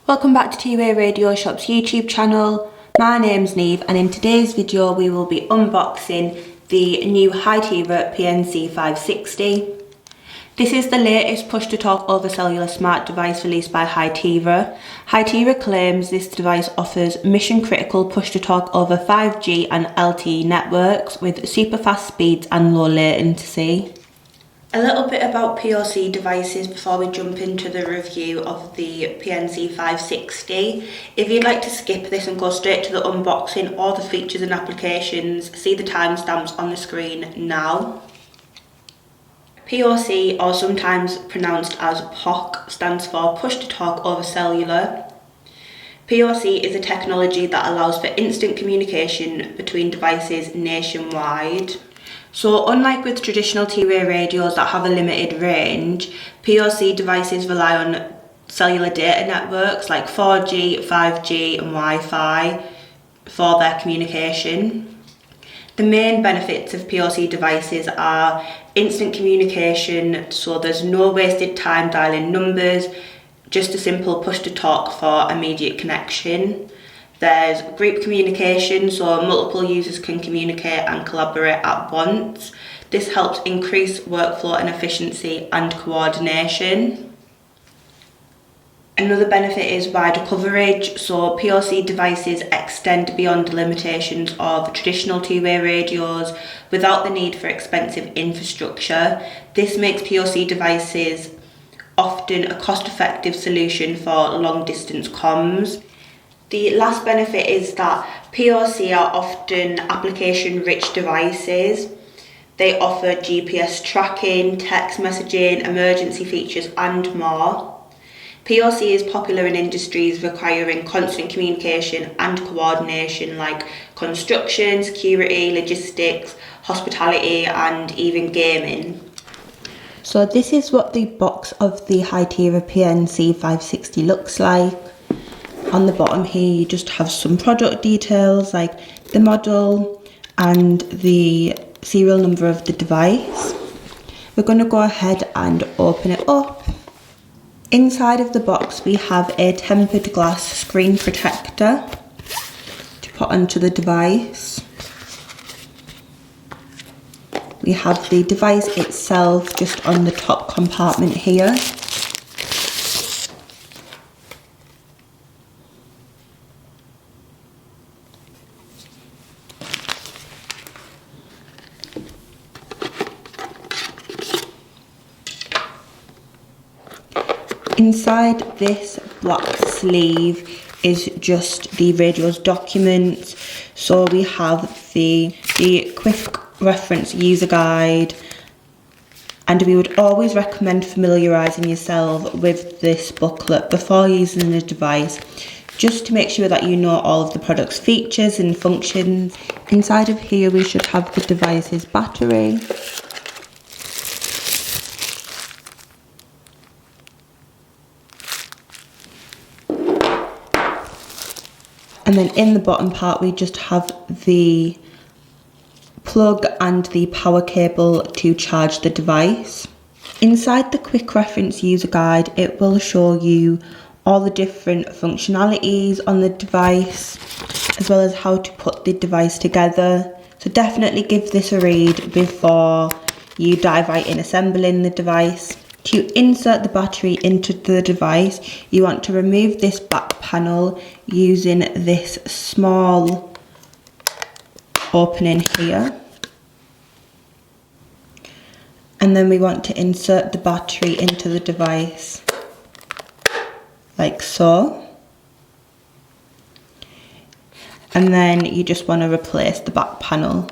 Welcome back to Two-Way Radio Shop's YouTube channel. My name's Neve and in today's video we will be unboxing the new Hytera PNC560. This is the latest push-to-talk over cellular smart device released by Hytera. Hytera claims this device offers mission-critical push-to-talk over 5G and LTE networks with super fast speeds and low latency. A little bit about PoC devices before we jump into the review of the PNC560. If you'd like to skip this and go straight to the unboxing or the features and applications, see the timestamps on the screen now. PoC, or sometimes pronounced as PoC, stands for Push to Talk over Cellular. PoC is a technology that allows for instant communication between devices nationwide. So unlike with traditional two-way radios that have a limited range, PoC devices rely on cellular data networks like 4G, 5G and Wi-Fi for their communication. The main benefits of PoC devices are instant communication, so there's no wasted time dialing numbers, just a simple push to talk for immediate connection. There's group communication, so multiple users can communicate and collaborate at once. This helps increase workflow and efficiency and coordination. Another benefit is wider coverage, so PoC devices extend beyond the limitations of traditional two-way radios without the need for expensive infrastructure. This makes PoC devices often a cost-effective solution for long-distance comms. The last benefit is that PoC are often application-rich devices. They offer GPS tracking, text messaging, emergency features and more. PoC is popular in industries requiring constant communication and coordination like construction, security, logistics, hospitality and even gaming. So this is what the box of the Hytera PNC560 looks like. On the bottom here you just have some product details like the model and the serial number of the device. We're going to go ahead and open it up. Inside of the box we have a tempered glass screen protector to put onto the device. We have the device itself just on the top compartment here. Inside this black sleeve is just the radio's documents. So we have the quick reference user guide, and we would always recommend familiarising yourself with this booklet before using the device, just to make sure that you know all of the product's features and functions. Inside of here we should have the device's battery. And then in the bottom part we just have the plug and the power cable to charge the device. Inside the quick reference user guide it will show you all the different functionalities on the device as well as how to put the device together. So definitely give this a read before you dive right in assembling the device. To insert the battery into the device, you want to remove this back panel using this small opening here. And then we want to insert the battery into the device, like so. And then you just want to replace the back panel.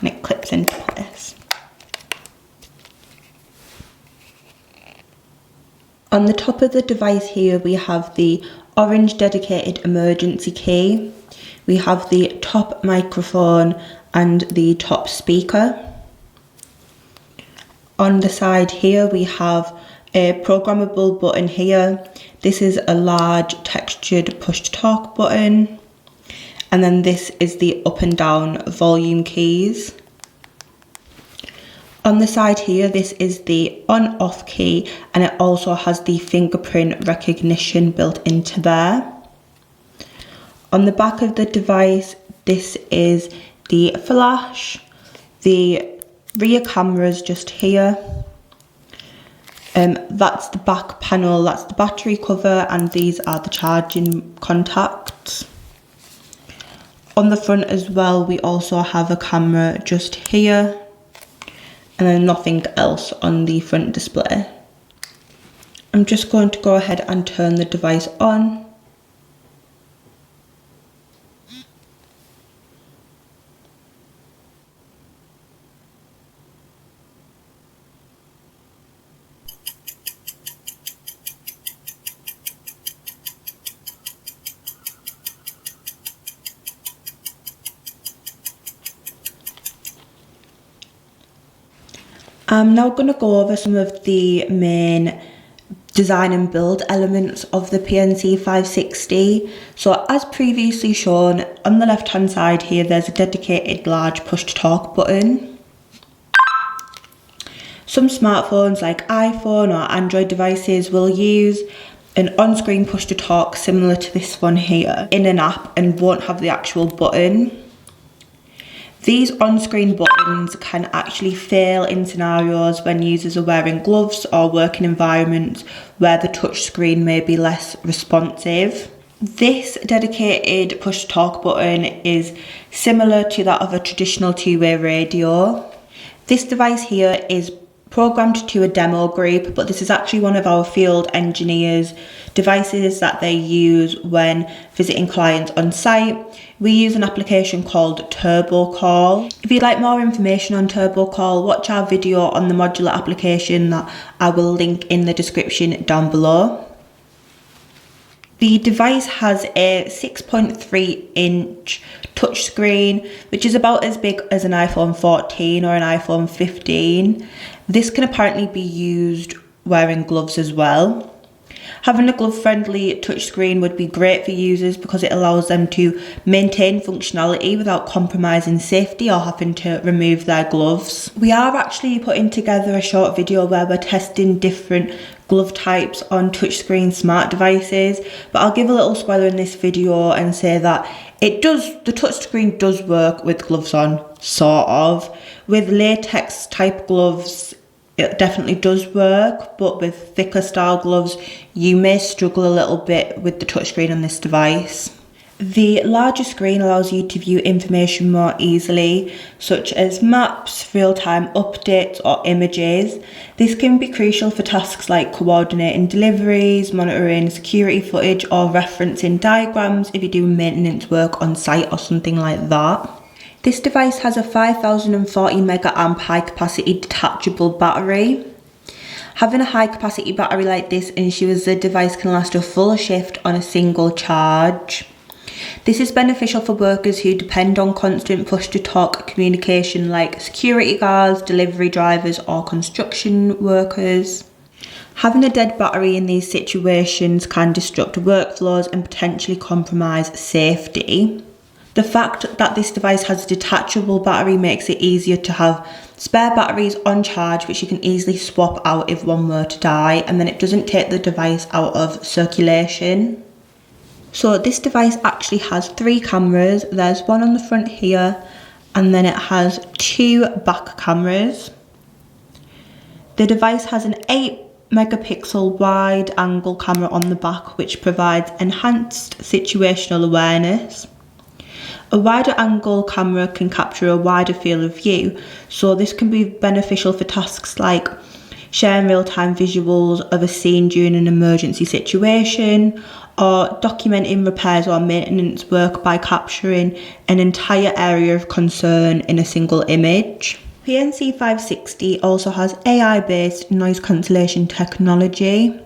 And it clips into place. On the top of the device here we have the orange dedicated emergency key. We have the top microphone and the top speaker. On the side here we have a programmable button here. This is a large textured push to talk button. And then this is the up and down volume keys. On the side here, this is the on-off key, and it also has the fingerprint recognition built into there. On the back of the device, this is the flash, the rear cameras just here. That's the back panel, that's the battery cover, and these are the charging contacts. On the front as well, we also have a camera just here, and then nothing else on the front display. I'm just going to go ahead and turn the device on. I'm now going to go over some of the main design and build elements of the PNC560. So as previously shown, on the left hand side here there's a dedicated large push to talk button. Some smartphones like iPhone or Android devices will use an on-screen push to talk similar to this one here in an app and won't have the actual button. These on-screen buttons can actually fail in scenarios when users are wearing gloves or working environments where the touchscreen may be less responsive. This dedicated push-to-talk button is similar to that of a traditional two-way radio. This device here is programmed to a demo group, but this is actually one of our field engineers' devices that they use when visiting clients on site. We use an application called TurboCall. If you'd like more information on TurboCall, watch our video on the modular application that I will link in the description down below. The device has a 6.3 inch touchscreen, which is about as big as an iPhone 14 or an iPhone 15. This can apparently be used wearing gloves as well. Having a glove-friendly touchscreen would be great for users because it allows them to maintain functionality without compromising safety or having to remove their gloves. We are actually putting together a short video where we're testing different glove types on touchscreen smart devices, but I'll give a little spoiler in this video and say that the touchscreen does work with gloves on, sort of. With latex type gloves, it definitely does work, but with thicker style gloves, you may struggle a little bit with the touchscreen on this device. The larger screen allows you to view information more easily, such as maps, real-time updates, or images. This can be crucial for tasks like coordinating deliveries, monitoring security footage, or referencing diagrams if you're doing maintenance work on site or something like that. This device has a 5040 mAh high capacity detachable battery. Having a high capacity battery like this ensures the device can last a full shift on a single charge. This is beneficial for workers who depend on constant push-to-talk communication like security guards, delivery drivers or construction workers. Having a dead battery in these situations can disrupt workflows and potentially compromise safety. The fact that this device has a detachable battery makes it easier to have spare batteries on charge, which you can easily swap out if one were to die, and then it doesn't take the device out of circulation. So this device actually has 3 cameras. There's one on the front here, and then it has 2 back cameras. The device has an 8 megapixel wide angle camera on the back, which provides enhanced situational awareness. A wider angle camera can capture a wider field of view, so this can be beneficial for tasks like sharing real-time visuals of a scene during an emergency situation, or documenting repairs or maintenance work by capturing an entire area of concern in a single image. PNC560 also has AI-based noise cancellation technology.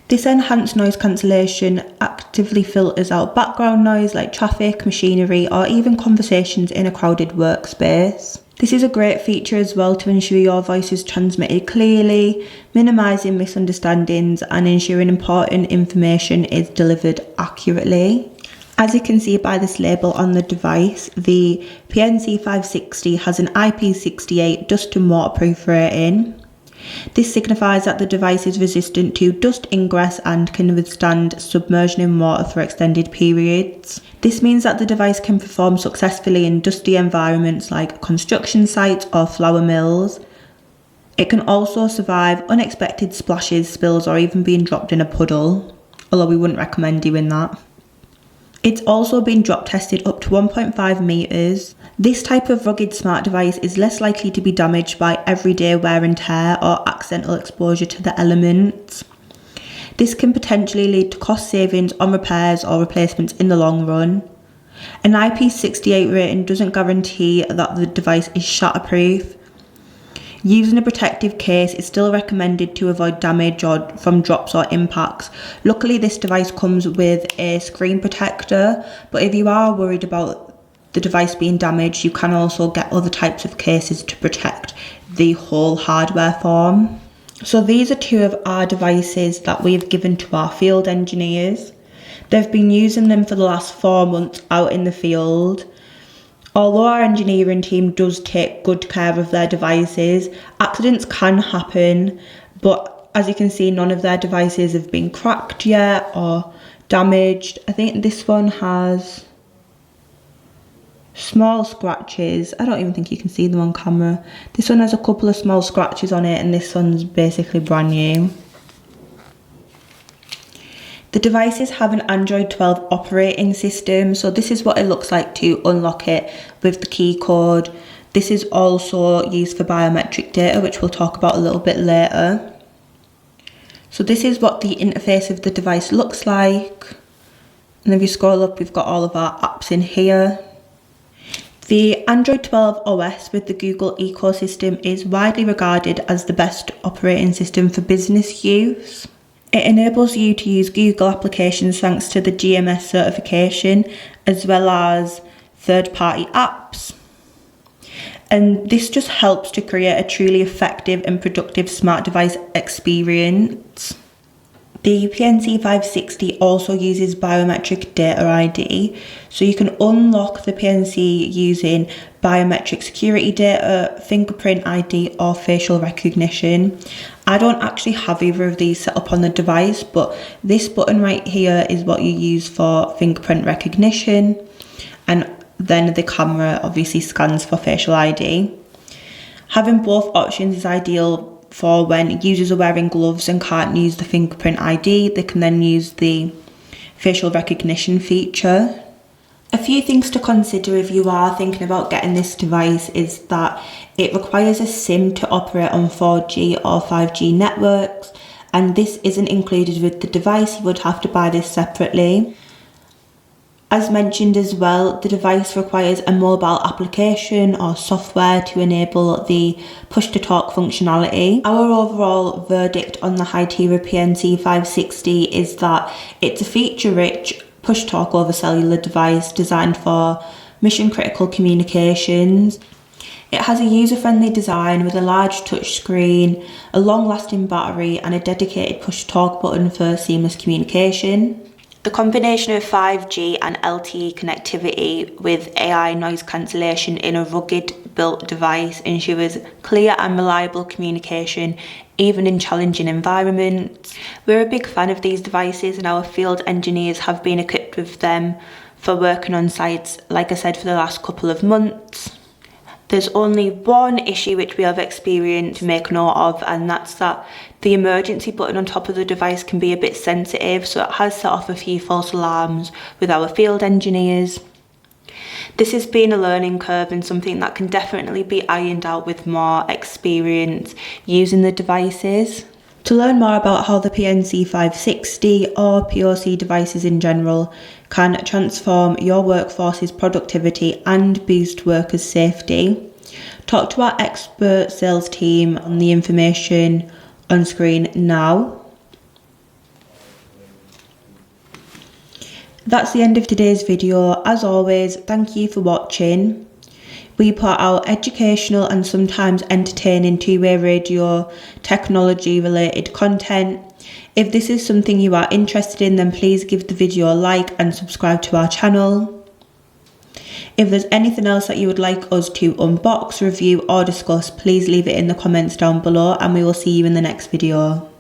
This enhanced noise cancellation actively filters out background noise like traffic, machinery, or even conversations in a crowded workspace. This is a great feature as well to ensure your voice is transmitted clearly, minimising misunderstandings and ensuring important information is delivered accurately. As you can see by this label on the device, the PNC560 has an IP68 dust and waterproof rating. This signifies that the device is resistant to dust ingress and can withstand submersion in water for extended periods. This means that the device can perform successfully in dusty environments like construction sites or flour mills. It can also survive unexpected splashes, spills, or even being dropped in a puddle, although we wouldn't recommend doing that. It's also been drop tested up to 1.5 meters. This type of rugged smart device is less likely to be damaged by everyday wear and tear or accidental exposure to the elements. This can potentially lead to cost savings on repairs or replacements in the long run. An IP68 rating doesn't guarantee that the device is shatterproof. Using a protective case is still recommended to avoid damage from drops or impacts. Luckily, this device comes with a screen protector, but if you are worried about the device being damaged, you can also get other types of cases to protect the whole hardware form. So these are two of our devices that we've given to our field engineers. They've been using them for the last 4 months out in the field. Although our engineering team does take good care of their devices, accidents can happen, but as you can see, none of their devices have been cracked yet or damaged. I think this one has small scratches. I don't even think you can see them on camera. This one has a couple of small scratches on it, and this one's basically brand new. The devices have an Android 12 operating system, so this is what it looks like to unlock it with the key code. This is also used for biometric data, which we'll talk about a little bit later. So this is what the interface of the device looks like. And if you scroll up, we've got all of our apps in here. The Android 12 OS with the Google ecosystem is widely regarded as the best operating system for business use. It enables you to use Google applications thanks to the GMS certification, as well as third-party apps. And this just helps to create a truly effective and productive smart device experience. The PNC560 also uses biometric data ID, so you can unlock the PNC using biometric security data, fingerprint ID or facial recognition. I don't actually have either of these set up on the device, but this button right here is what you use for fingerprint recognition, and then the camera obviously scans for facial ID. Having both options is ideal for when users are wearing gloves and can't use the fingerprint ID. They can then use the facial recognition feature. A few things to consider if you are thinking about getting this device is that it requires a SIM to operate on 4G or 5G networks, and this isn't included with the device. You would have to buy this separately. As mentioned as well, the device requires a mobile application or software to enable the push-to-talk functionality. Our overall verdict on the Hytera PNC560 is that it's a feature-rich push-talk over cellular device designed for mission-critical communications. It has a user-friendly design with a large touchscreen, a long-lasting battery, and a dedicated push-talk button for seamless communication. The combination of 5G and LTE connectivity with AI noise cancellation in a rugged built device ensures clear and reliable communication even in challenging environments. We're a big fan of these devices, and our field engineers have been equipped with them for working on sites, like I said, for the last couple of months. There's only one issue which we have experienced to make note of, and that's that the emergency button on top of the device can be a bit sensitive, so it has set off a few false alarms with our field engineers. This has been a learning curve and something that can definitely be ironed out with more experience using the devices. To learn more about how the PNC560 or PoC devices in general can transform your workforce's productivity and boost workers' safety, talk to our expert sales team on the information on screen now. That's the end of today's video. As always, thank you for watching. We put out educational and sometimes entertaining two-way radio technology related content. If this is something you are interested in, then please give the video a like and subscribe to our channel. If there's anything else that you would like us to unbox, review or discuss, please leave it in the comments down below, and we will see you in the next video.